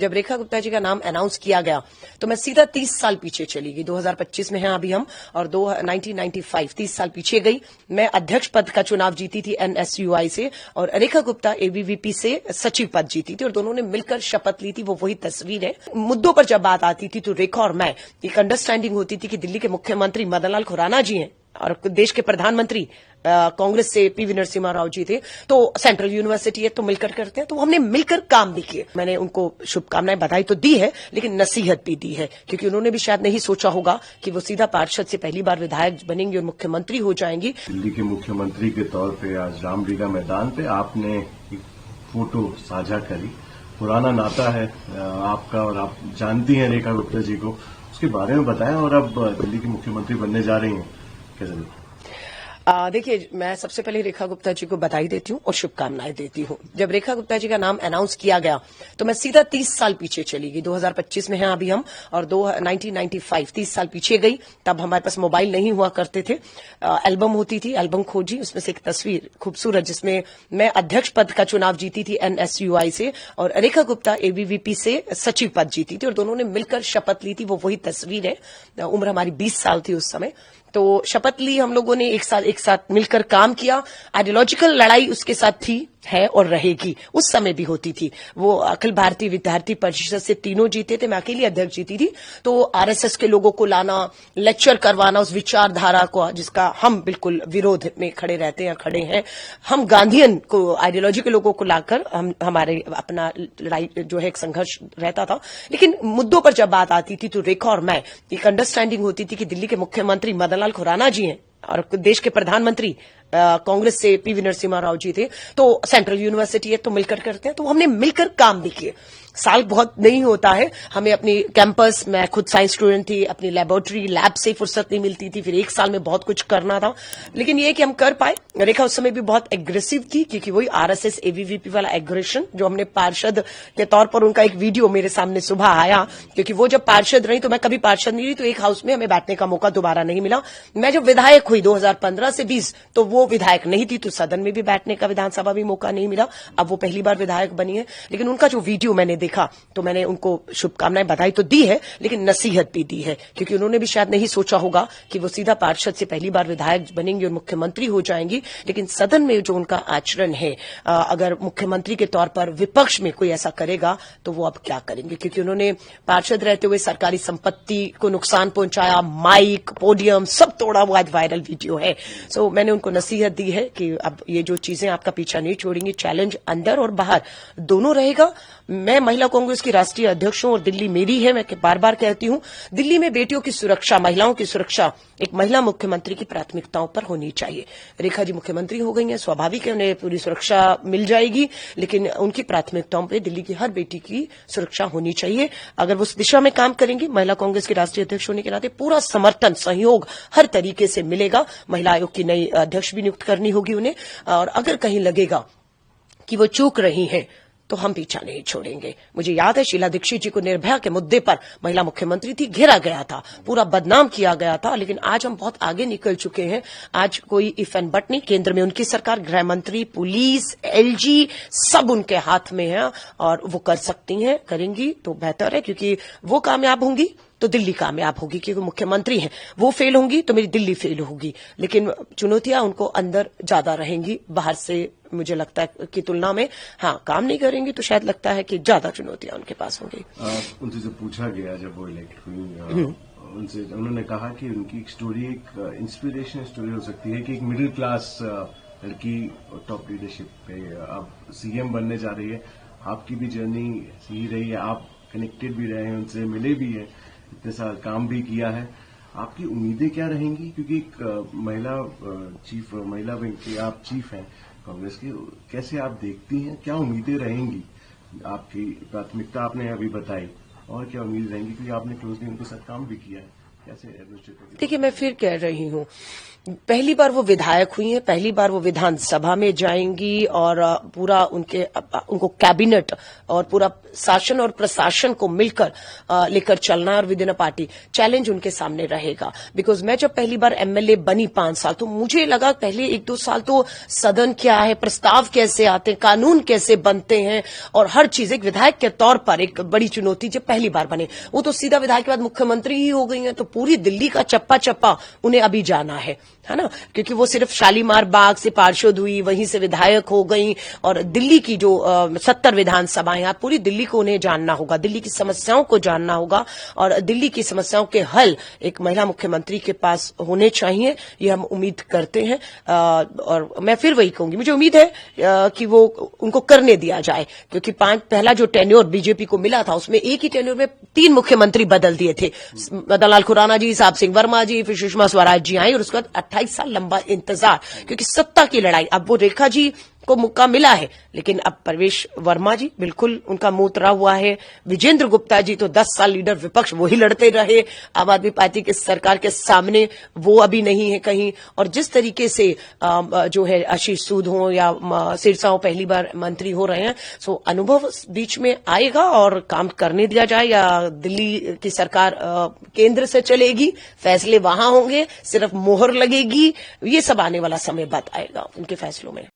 जब रेखा गुप्ता जी का नाम अनाउंस किया गया तो मैं सीधा 30 साल पीछे चली गई। 2025 में हैं अभी हम, और 1995 30 साल पीछे गई। मैं अध्यक्ष पद का चुनाव जीती थी एनएसयूआई से, और रेखा गुप्ता एबीवीपी से सचिव पद जीती थी, और दोनों ने मिलकर शपथ ली थी। वो वही तस्वीर है। मुद्दों पर जब बात आती थी तो रेखा और मैं एक अंडरस्टैंडिंग होती थी कि दिल्ली के मुख्यमंत्री मदन लाल खुराना जी हैं और देश के प्रधानमंत्री कांग्रेस से पीवी नरसिम्हा राव जी थे, तो सेंट्रल यूनिवर्सिटी है तो मिलकर करते हैं, तो हमने मिलकर काम भी किए। मैंने उनको शुभकामनाएं बधाई तो दी है, लेकिन नसीहत भी दी है, क्योंकि उन्होंने भी शायद नहीं सोचा होगा कि वो सीधा पार्षद से पहली बार विधायक बनेंगी और मुख्यमंत्री हो जाएंगी। दिल्ली के मुख्यमंत्री के तौर पर आज रामलीला मैदान पे आपने एक फोटो साझा करी। पुराना नाता है आपका, और आप जानती हैं रेखा गुप्ता जी को, उसके बारे में बताएं। और अब दिल्ली की मुख्यमंत्री बनने जा रही हैं, कैसे? देखिए, मैं सबसे पहले रेखा गुप्ता जी को बधाई देती हूँ और शुभकामनाएं देती हूँ। जब रेखा गुप्ता जी का नाम अनाउंस किया गया तो मैं सीधा 30 साल पीछे चली गई। 2025 में हैं अभी हम, और 1995 30 साल पीछे गई। तब हमारे पास मोबाइल नहीं हुआ करते थे, एल्बम होती थी, एल्बम खोजी, उसमें से एक तस्वीर खूबसूरत जिसमें मैं अध्यक्ष पद का चुनाव जीती थी एनएसयूआई से, और रेखा गुप्ता एबीवीपी से सचिव पद जीती थी, और दोनों ने मिलकर शपथ ली थी। वो वही तस्वीर है। उम्र हमारी 20 साल थी उस समय। तो शपथ ली, हम लोगों ने एक साथ मिलकर काम किया। आइडियोलॉजिकल लड़ाई उसके साथ थी, है और रहेगी। उस समय भी होती थी। वो अखिल भारतीय विद्यार्थी परिषद से तीनों जीते थे, मैं अकेली अध्यक्ष जीती थी। तो आरएसएस के लोगों को लाना, लेक्चर करवाना उस विचारधारा को, जिसका हम बिल्कुल विरोध में खड़े रहते हैं, खड़े हैं। हम गांधीयन को, आइडियोलॉजी के लोगों को लाकर हमारे अपना लड़ाई जो है एक संघर्ष रहता था। लेकिन मुद्दों पर जब बात आती थी तो रेखा और मैं एक अंडरस्टैंडिंग होती थी कि दिल्ली के मुख्यमंत्री मदन लाल खुराना जी हैं और देश के प्रधानमंत्री कांग्रेस से पीवी नरसिम्हा राव जी थे, तो सेंट्रल यूनिवर्सिटी है तो मिलकर करते हैं, तो हमने मिलकर काम भी किए। साल बहुत नहीं होता है, हमें अपनी कैंपस, मैं खुद साइंस स्टूडेंट थी, अपनी लेबोरेटरी लैब से फुर्सत नहीं मिलती थी, फिर एक साल में बहुत कुछ करना था, लेकिन ये कि हम कर पाए। रेखा उस समय भी बहुत एग्रेसिव थी, क्योंकि वही आरएसएस एबीवीपी वाला एग्रेशन जो हमने पार्षद के तौर पर, उनका एक वीडियो मेरे सामने सुबह आया, क्योंकि वो जब पार्षद रही तो मैं कभी पार्षद नहीं रही, तो एक हाउस में हमें बैठने का मौका दोबारा नहीं मिला। मैं जब विधायक हुई 2015 से 20, तो वो विधायक नहीं थी, तो सदन में भी बैठने का, विधानसभा भी मौका नहीं मिला। अब वो पहली बार विधायक बनी है, लेकिन उनका जो वीडियो मैंने देखा तो मैंने उनको शुभकामनाएं बधाई तो दी है, लेकिन नसीहत भी दी है, क्योंकि उन्होंने भी शायद नहीं सोचा होगा कि वो सीधा पार्षद से पहली बार विधायक बनेंगी और मुख्यमंत्री हो जाएंगी। लेकिन सदन में जो उनका आचरण है, अगर मुख्यमंत्री के तौर पर विपक्ष में कोई ऐसा करेगा तो वो अब क्या करेंगे, क्योंकि उन्होंने पार्षद रहते हुए सरकारी संपत्ति को नुकसान पहुंचाया, माइक, पोडियम सब तोड़ा, वो आज वायरल वीडियो है। सो मैंने उनको नसीहत दी है कि अब ये जो चीजें आपका पीछा नहीं छोड़ेंगी, चैलेंज अंदर और बाहर दोनों रहेगा। मैं महिला कांग्रेस की राष्ट्रीय अध्यक्ष हूं और दिल्ली मेरी है। मैं बार बार कहती हूं, दिल्ली में बेटियों की सुरक्षा, महिलाओं की सुरक्षा एक महिला मुख्यमंत्री की प्राथमिकताओं पर होनी चाहिए। रेखा जी मुख्यमंत्री हो गई हैं, स्वाभाविक है उन्हें पूरी सुरक्षा मिल जाएगी, लेकिन उनकी प्राथमिकताओं पर दिल्ली की हर बेटी की सुरक्षा होनी चाहिए। अगर वो उस दिशा में काम करेंगी, महिला कांग्रेस के राष्ट्रीय अध्यक्ष होने के नाते पूरा समर्थन, सहयोग हर तरीके से मिलेगा। महिला आयोग की नई अध्यक्ष भी नियुक्त करनी होगी उन्हें, और अगर कहीं लगेगा कि वो चूक रही हैं तो हम पीछा नहीं छोड़ेंगे। मुझे याद है शीला दीक्षित जी को निर्भया के मुद्दे पर, महिला मुख्यमंत्री थी, घेरा गया था, पूरा बदनाम किया गया था, लेकिन आज हम बहुत आगे निकल चुके हैं। आज कोई इफ एंड बट नहीं, केंद्र में उनकी सरकार, गृह मंत्री, पुलिस, एलजी सब उनके हाथ में है, और वो कर सकती हैं, करेंगी तो बेहतर है, क्योंकि वो कामयाब होंगी तो दिल्ली कामयाब होगी, क्योंकि मुख्यमंत्री हैं। वो फेल होंगी तो मेरी दिल्ली फेल होगी। लेकिन चुनौतियां उनको अंदर ज्यादा रहेंगी, बाहर से मुझे लगता है की तुलना में। हाँ, काम नहीं करेंगी तो शायद लगता है कि ज्यादा चुनौतियां उनके पास होंगी। उनसे जो पूछा गया जब वो इलेक्ट हुई, उनसे उन्होंने कहा कि उनकी एक स्टोरी, एक इंस्पिरेशन स्टोरी हो सकती है कि एक मिडिल क्लास लड़की टॉप लीडरशिप पे अब सीएम बनने जा रही है। आपकी भी जर्नी सही रही है, आप कनेक्टेड भी रहे हैं उनसे, मिले भी हैं, इतने साल काम भी किया है। आपकी उम्मीदें क्या रहेंगी, क्योंकि एक महिला विंग की आप चीफ हैं कांग्रेस की, कैसे आप देखती हैं, क्या उम्मीदें रहेंगी? आपकी प्राथमिकता आपने अभी बताई, और क्या उम्मीद रहेंगी, क्योंकि आपने क्लोजली उनके साथ काम भी किया है। कैसे एडमिनिस्ट्रेट होगी? देखिए, मैं फिर कह रही हूँ, पहली बार वो विधायक हुई हैं, पहली बार वो विधानसभा में जाएंगी और पूरा उनको कैबिनेट और पूरा शासन और प्रशासन को मिलकर लेकर चलना है और with in a party challenge उनके सामने रहेगा। बिकॉज मैं जब पहली बार एमएलए बनी 5 साल, तो मुझे लगा पहले 1-2 साल तो सदन क्या है, प्रस्ताव कैसे आते हैं, कानून कैसे बनते हैं, और हर चीज एक विधायक के तौर पर एक बड़ी चुनौती जब पहली बार बने। वो तो सीधा विधायक के बाद मुख्यमंत्री ही हो गई हैं, तो पूरी दिल्ली का चप्पा चप्पा उन्हें अभी जाना है ना, क्योंकि वो सिर्फ शालीमार बाग से पार्षद हुई, वहीं से विधायक हो गई, और दिल्ली की जो 70 विधानसभाएं, आप पूरी दिल्ली को उन्हें जानना होगा, दिल्ली की समस्याओं को जानना होगा, और दिल्ली की समस्याओं के हल एक महिला मुख्यमंत्री के पास होने चाहिए, ये हम उम्मीद करते हैं। और मैं फिर वही कहूंगी, मुझे उम्मीद है कि वो उनको करने दिया जाए, क्योंकि पहला जो टेन्योर बीजेपी को मिला था, उसमें एक ही टेन्योर में 3 मुख्यमंत्री बदल दिए थे, मदन लाल खुराना जी, साहब सिंह वर्मा जी, फिर सुषमा स्वराज जी आई, और उसके बाद 28 साल लंबा इंतजार, क्योंकि सत्ता की लड़ाई। अब वो रेखा जी को मौका मिला है, लेकिन अब प्रवेश वर्मा जी बिल्कुल उनका मुंह उतरा हुआ है। विजेंद्र गुप्ता जी तो 10 साल लीडर विपक्ष, वो ही लड़ते रहे आम आदमी पार्टी की सरकार के सामने, वो अभी नहीं है कहीं। और जिस तरीके से जो है आशीष सूद हो या सिरसा हो, पहली बार मंत्री हो रहे हैं, सो अनुभव बीच में आएगा और काम करने दिया जाए, या दिल्ली की सरकार केंद्र से चलेगी, फैसले वहां होंगे, सिर्फ मोहर लगेगी, ये सब आने वाला समय बताएगा उनके फैसलों में।